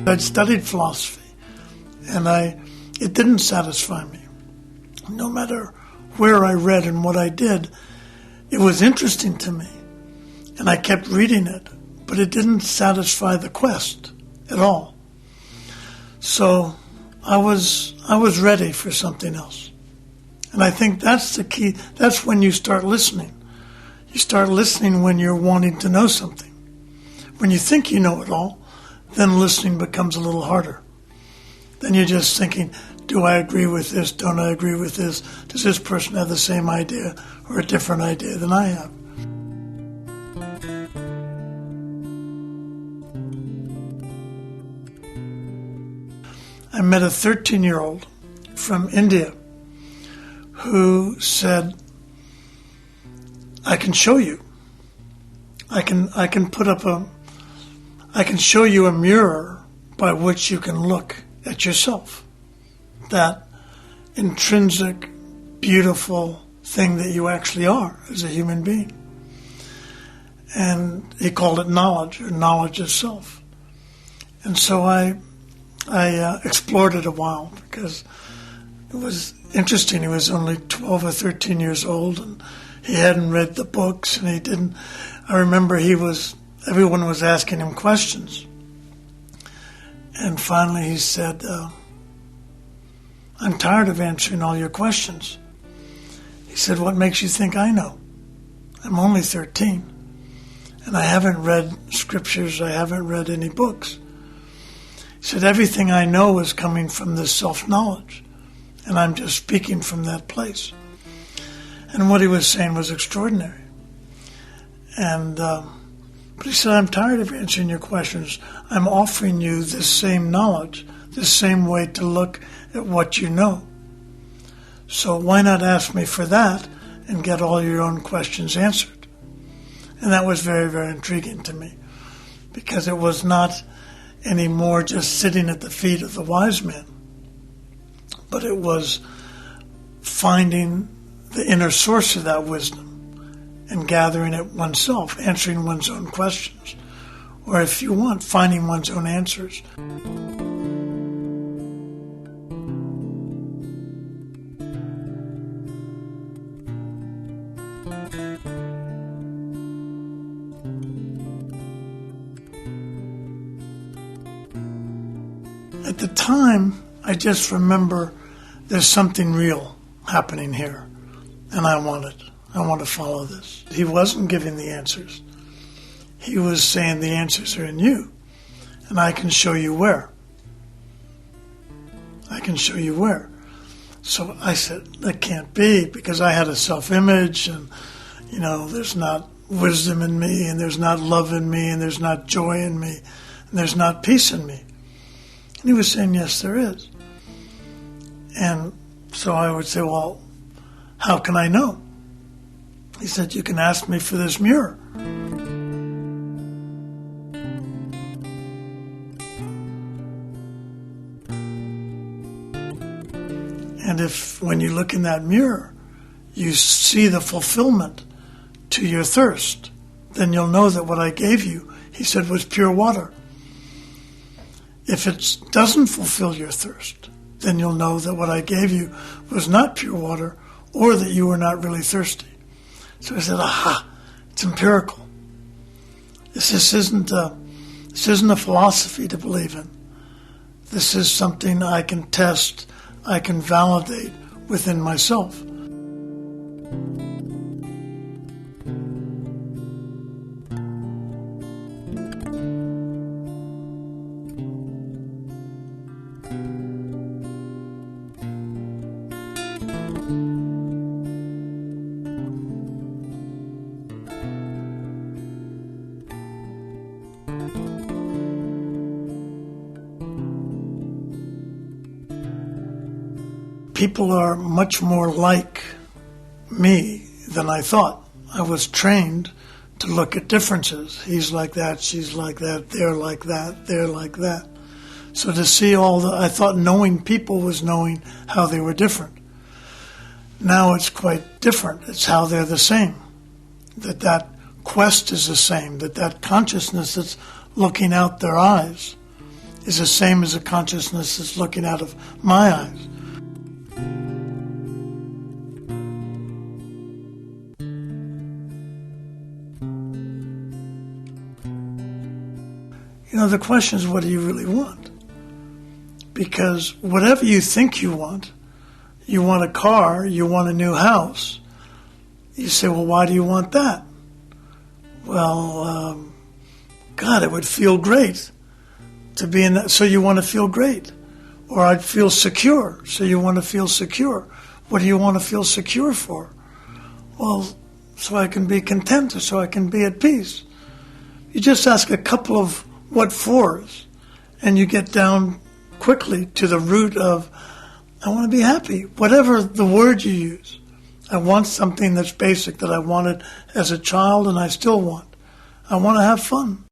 I'd studied philosophy, and it didn't satisfy me. No matter where I read and what I did, it was interesting to me, and I kept reading it, but it didn't satisfy the quest at all. So I was ready for something else. And I think that's the key. That's when you start listening. You start listening when you're wanting to know something. When you think you know it all, then listening becomes a little harder. Then you're just thinking, do I agree with this? Don't I agree with this? Does this person have the same idea or a different idea than I have? I met a 13-year-old from India who said, I can show you. I can show you a mirror by which you can look at yourself. That intrinsic, beautiful thing that you actually are as a human being. And he called it knowledge, or knowledge of self. And so I explored it a while because it was interesting. He was only 12 or 13 years old, and he hadn't read the books, and he didn't. I remember everyone was asking him questions. And finally he said, I'm tired of answering all your questions. He said, what makes you think I know? I'm only 13, and I haven't read scriptures, I haven't read any books. He said, everything I know is coming from this self-knowledge, and I'm just speaking from that place. And what he was saying was extraordinary. But he said, I'm tired of answering your questions. I'm offering you this same knowledge, this same way to look at what you know. So why not ask me for that and get all your own questions answered? And that was very, very intriguing to me, because it was not anymore just sitting at the feet of the wise man, but it was finding the inner source of that wisdom and gathering it oneself, answering one's own questions, or if you want, finding one's own answers. At the time, I just remember there's something real happening here, and I want to follow this. He wasn't giving the answers. He was saying the answers are in you, and I can show you where. I can show you where. So I said, that can't be, because I had a self-image, and, there's not wisdom in me, and there's not love in me, and there's not joy in me, and there's not peace in me. And he was saying, yes, there is. And so I would say, well, how can I know? He said, you can ask me for this mirror. And if, when you look in that mirror, you see the fulfillment to your thirst, then you'll know that what I gave you, he said, was pure water. If it doesn't fulfill your thirst, then you'll know that what I gave you was not pure water, or that you were not really thirsty. So I said, aha, it's empirical. This isn't a philosophy to believe in. This is something I can test, I can validate within myself. people are much more like me than I thought. I was trained to look at differences. He's like that, she's like that, they're like that, they're like that. So to see I thought knowing people was knowing how they were different. Now it's quite different. It's how they're the same. That quest is the same. That consciousness that's looking out their eyes is the same as the consciousness that's looking out of my eyes. The question is, what do you really want? Because whatever you think you want a car, you want a new house. You say, well, why do you want that? Well, God, it would feel great to be in that, so you want to feel great. Or I'd feel secure, so you want to feel secure. What do you want to feel secure for? Well, so I can be content, or so I can be at peace. You just ask a couple of what fors, and you get down quickly to the root of, I want to be happy, whatever the word you use. I want something that's basic that I wanted as a child and I still want. I want to have fun.